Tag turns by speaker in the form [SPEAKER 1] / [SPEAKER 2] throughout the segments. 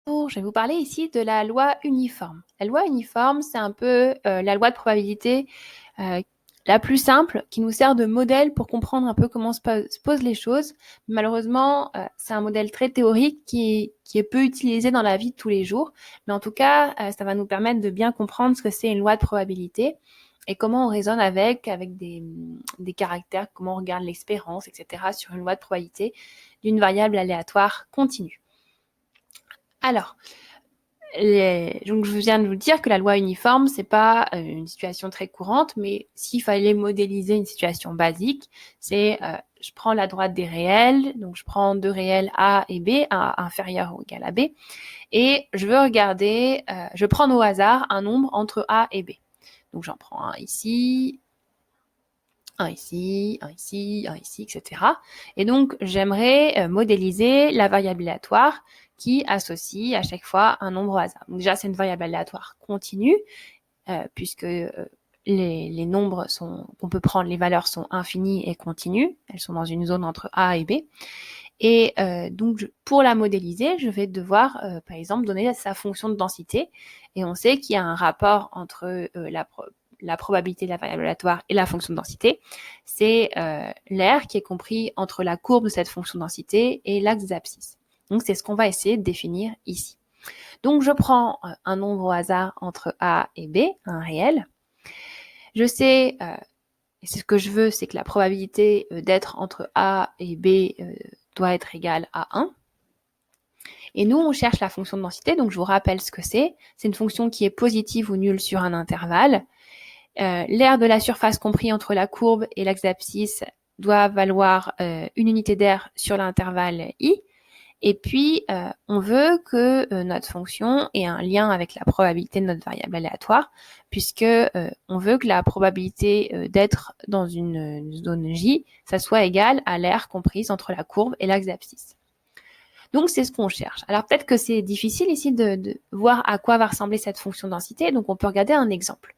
[SPEAKER 1] Bonjour, je vais vous parler ici de la loi uniforme. La loi uniforme, c'est un peu la loi de probabilité euh, la plus simple qui nous sert de modèle pour comprendre un peu comment se posent les choses. Malheureusement, c'est un modèle très théorique qui est peu utilisé dans la vie de tous les jours. Mais en tout cas, ça va nous permettre de bien comprendre ce que c'est une loi de probabilité et comment on raisonne avec des caractères, comment on regarde l'espérance, etc. sur une loi de probabilité d'une variable aléatoire continue. Alors, donc je viens de vous dire que la loi uniforme, c'est pas une situation très courante, mais s'il fallait modéliser une situation basique, c'est je prends la droite des réels, donc je prends deux réels A et B, A inférieur ou égal à B, et je veux regarder, je prends au hasard un nombre entre A et B. Donc j'en prends un ici, un ici, un ici, un ici, etc. Et donc, j'aimerais modéliser la variable aléatoire qui associe à chaque fois un nombre au hasard. Donc déjà, c'est une variable aléatoire continue, puisque les nombres qu'on peut prendre, les valeurs sont infinies et continues. Elles sont dans une zone entre A et B. Et donc, pour la modéliser, je vais devoir, par exemple, donner sa fonction de densité. Et on sait qu'il y a un rapport entre la probabilité de la variable aléatoire et la fonction de densité. C'est l'air qui est compris entre la courbe de cette fonction de densité et l'axe des abscisses. Donc, c'est ce qu'on va essayer de définir ici. Donc, je prends un nombre au hasard entre A et B, un réel. Je sais, et c'est ce que je veux, c'est que la probabilité d'être entre A et B doit être égale à 1. Et nous, on cherche la fonction de densité, donc je vous rappelle ce que c'est. C'est une fonction qui est positive ou nulle sur un intervalle. L'aire de la surface compris entre la courbe et l'axe d'abscisse doit valoir une unité d'air sur l'intervalle i. Et puis, on veut que notre fonction ait un lien avec la probabilité de notre variable aléatoire, puisque on veut que la probabilité d'être dans une zone J, ça soit égal à l'aire comprise entre la courbe et l'axe d'abscisse. Donc, c'est ce qu'on cherche. Alors, peut-être que c'est difficile ici de voir à quoi va ressembler cette fonction densité, donc on peut regarder un exemple.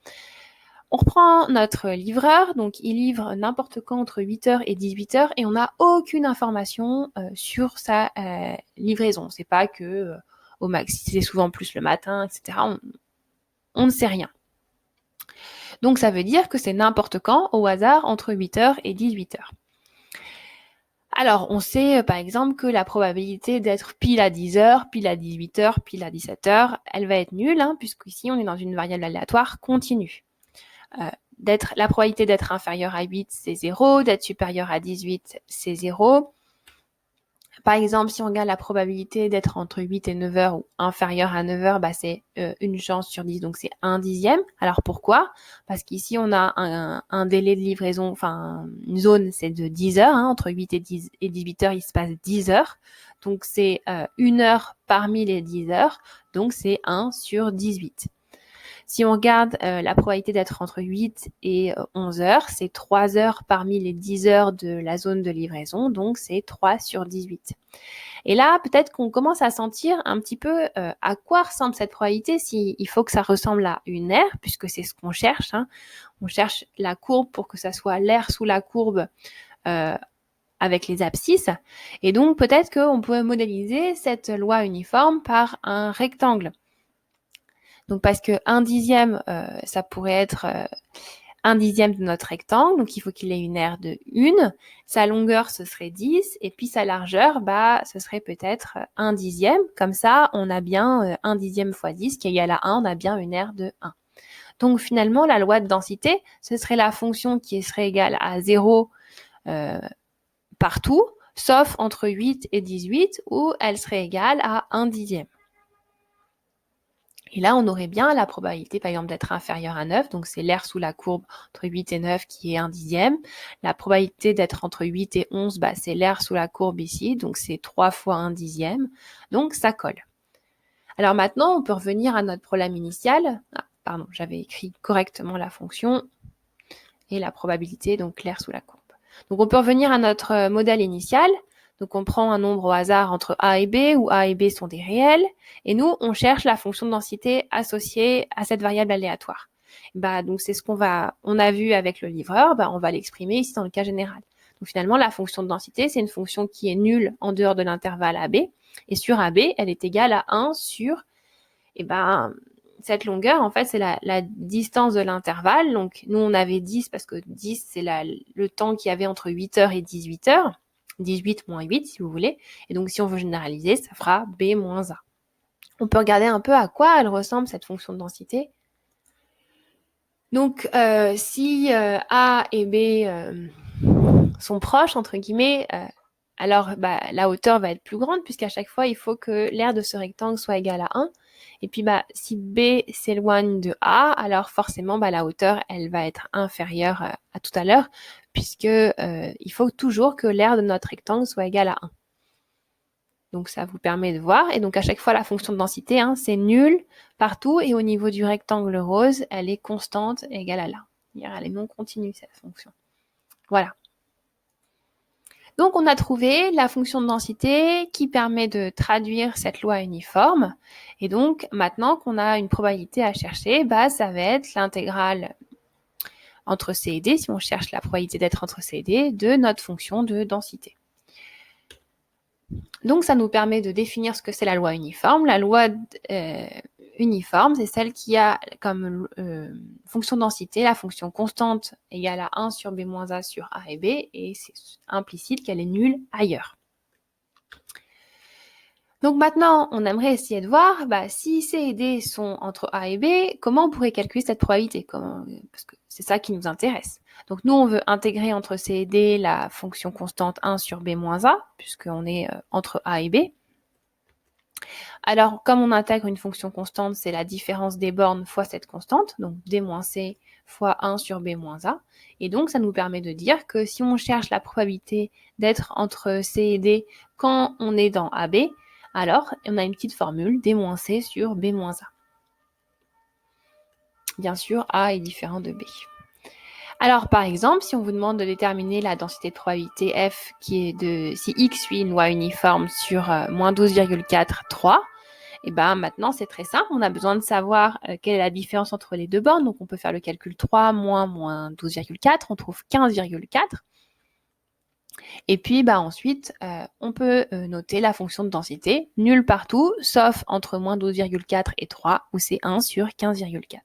[SPEAKER 1] On reprend notre livreur, donc il livre n'importe quand entre 8h et 18h et on n'a aucune information sur sa livraison. On ne sait pas que au max, c'est souvent plus le matin, etc. On ne sait rien. Donc ça veut dire que c'est n'importe quand, au hasard, entre 8h et 18h. Alors, on sait par exemple que la probabilité d'être pile à 10h, pile à 18h, pile à 17h, elle va être nulle, puisqu'ici on est dans une variable aléatoire continue. La probabilité d'être inférieur à 8, c'est 0, d'être supérieur à 18, c'est 0. Par exemple, si on regarde la probabilité d'être entre 8 et 9 heures ou inférieure à 9 heures, c'est une chance sur 10, donc c'est 1 dixième. Alors pourquoi? Parce qu'ici, on a un délai de livraison, enfin une zone, c'est de 10 heures. Entre 8 et 18 heures, il se passe 10 heures. Donc c'est 1 heure parmi les 10 heures, donc c'est 1 sur 18. Si on regarde la probabilité d'être entre 8 et 11 heures, c'est 3 heures parmi les 10 heures de la zone de livraison, donc c'est 3 sur 18. Et là, peut-être qu'on commence à sentir un petit peu à quoi ressemble cette probabilité, s'il faut que ça ressemble à une aire, puisque c'est ce qu'on cherche. On cherche la courbe pour que ça soit l'aire sous la courbe avec les abscisses. Et donc, peut-être qu'on peut modéliser cette loi uniforme par un rectangle. Donc parce que 1 dixième, ça pourrait être 1 dixième de notre rectangle, donc il faut qu'il ait une aire de 1. Sa longueur, ce serait 10, et puis sa largeur, ce serait peut-être 1 dixième. Comme ça, on a bien 1 dixième fois 10, qui est égal à 1, on a bien une aire de 1. Donc finalement, la loi de densité, ce serait la fonction qui serait égale à 0 partout, sauf entre 8 et 18, où elle serait égale à 1 dixième. Et là, on aurait bien la probabilité, par exemple, d'être inférieur à 9, donc c'est l'aire sous la courbe entre 8 et 9 qui est 1 dixième. La probabilité d'être entre 8 et 11, c'est l'aire sous la courbe ici, donc c'est 3 fois 1 dixième, donc ça colle. Alors maintenant, on peut revenir à notre problème initial. Pardon, j'avais écrit correctement la fonction et la probabilité, donc l'aire sous la courbe. Donc on peut revenir à notre modèle initial. Donc on prend un nombre au hasard entre A et B, où A et B sont des réels, et nous, on cherche la fonction de densité associée à cette variable aléatoire. Donc c'est ce qu'on a vu avec le livreur, on va l'exprimer ici dans le cas général. Donc finalement, la fonction de densité, c'est une fonction qui est nulle en dehors de l'intervalle AB, Et sur AB, elle est égale à 1 sur, cette longueur, en fait, c'est la distance de l'intervalle. Donc, nous, on avait 10 parce que 10, c'est le temps qu'il y avait entre 8h et 18h. 18 moins 8, si vous voulez. Et donc, si on veut généraliser, ça fera B moins A. On peut regarder un peu à quoi elle ressemble, cette fonction de densité. Donc, si A et B sont proches, entre guillemets, alors la hauteur va être plus grande, puisqu'à chaque fois, il faut que l'aire de ce rectangle soit égale à 1. Et puis, si B s'éloigne de A, alors forcément, la hauteur, elle va être inférieure à tout à l'heure, puisque il faut toujours que l'aire de notre rectangle soit égale à 1. Donc, ça vous permet de voir. Et donc, à chaque fois, la fonction de densité, c'est nul partout. Et au niveau du rectangle rose, elle est constante égale à là. Elle est non continue, cette fonction. Voilà. Donc, on a trouvé la fonction de densité qui permet de traduire cette loi uniforme. Et donc, maintenant qu'on a une probabilité à chercher, ça va être l'intégrale entre C et D, si on cherche la probabilité d'être entre C et D, de notre fonction de densité. Donc, ça nous permet de définir ce que c'est la loi uniforme. La loi uniforme, c'est celle qui a comme fonction de densité la fonction constante égale à 1 sur B moins A sur A et B, et c'est implicite qu'elle est nulle ailleurs. Donc maintenant, on aimerait essayer de voir si C et D sont entre A et B, comment on pourrait calculer cette probabilité, parce que c'est ça qui nous intéresse. Donc nous, on veut intégrer entre C et D la fonction constante 1 sur B moins A, puisqu'on est entre A et B. Alors, comme on intègre une fonction constante, c'est la différence des bornes fois cette constante, donc D moins C fois 1 sur B moins A. Et donc, ça nous permet de dire que si on cherche la probabilité d'être entre C et D quand on est dans AB, alors on a une petite formule, D moins C sur B moins A. Bien sûr, A est différent de B. Alors, par exemple, si on vous demande de déterminer la densité de probabilité F qui est de si X suit une loi uniforme sur moins 12,43, et maintenant, c'est très simple. On a besoin de savoir quelle est la différence entre les deux bornes. Donc, on peut faire le calcul 3 moins 12,4. On trouve 15,4. Et puis, ensuite, on peut noter la fonction de densité, nulle partout, sauf entre moins 12,4 et 3, où c'est 1 sur 15,4.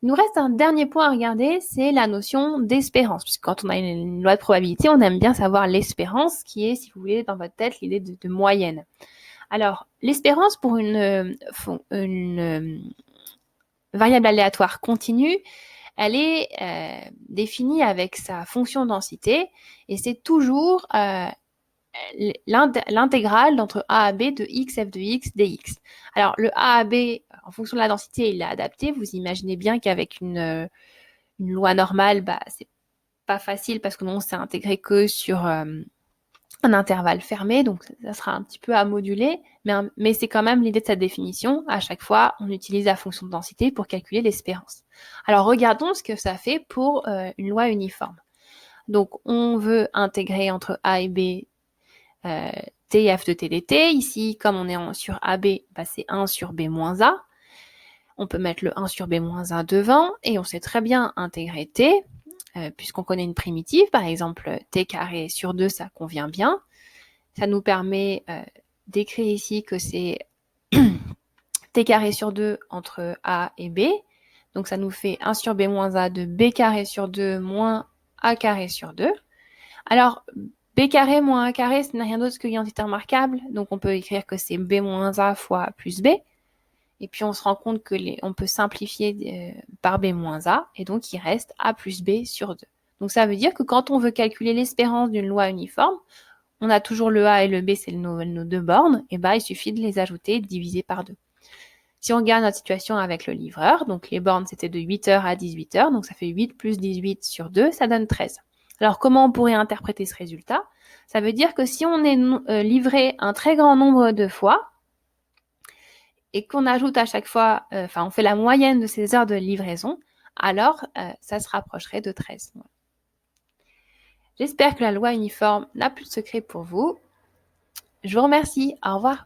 [SPEAKER 1] Il nous reste un dernier point à regarder, c'est la notion d'espérance. Puisque quand on a une loi de probabilité, on aime bien savoir l'espérance, qui est, si vous voulez, dans votre tête, l'idée de moyenne. Alors, l'espérance pour une variable aléatoire continue, elle est définie avec sa fonction densité, et c'est toujours l'intégrale d'entre A à B de x f de x dx. Alors, le A à B, en fonction de la densité, il est adapté. Vous imaginez bien qu'avec une loi normale, c'est pas facile parce que non, c'est intégré que sur un intervalle fermé, donc ça sera un petit peu à moduler, mais c'est quand même l'idée de cette définition. À chaque fois, on utilise la fonction de densité pour calculer l'espérance. Alors, regardons ce que ça fait pour une loi uniforme. Donc, on veut intégrer entre A et B T et F de T dt. Ici, comme on est sur AB, c'est 1 sur B moins A. On peut mettre le 1 sur B moins A devant, et on sait très bien intégrer T, puisqu'on connaît une primitive, par exemple T carré sur 2, ça convient bien. Ça nous permet d'écrire ici que c'est T carré sur 2 entre A et B. Donc ça nous fait 1 sur B moins A de B carré sur 2 moins A carré sur 2. Alors, B carré moins A carré, ce n'est rien d'autre qu'une entité remarquable. Donc on peut écrire que c'est B moins A fois plus B. Et puis on se rend compte que on peut simplifier par B moins A, et donc il reste A plus B sur 2. Donc ça veut dire que quand on veut calculer l'espérance d'une loi uniforme, on a toujours le A et le B, c'est nos deux bornes, et il suffit de les ajouter et de diviser par 2. Si on regarde notre situation avec le livreur, donc les bornes c'était de 8h à 18h, donc ça fait 8 plus 18 sur 2, ça donne 13. Alors comment on pourrait interpréter ce résultat? Ça veut dire que si on est livré un très grand nombre de fois, et qu'on ajoute à chaque fois, on fait la moyenne de ces heures de livraison, alors ça se rapprocherait de 13. J'espère que la loi uniforme n'a plus de secret pour vous. Je vous remercie. Au revoir.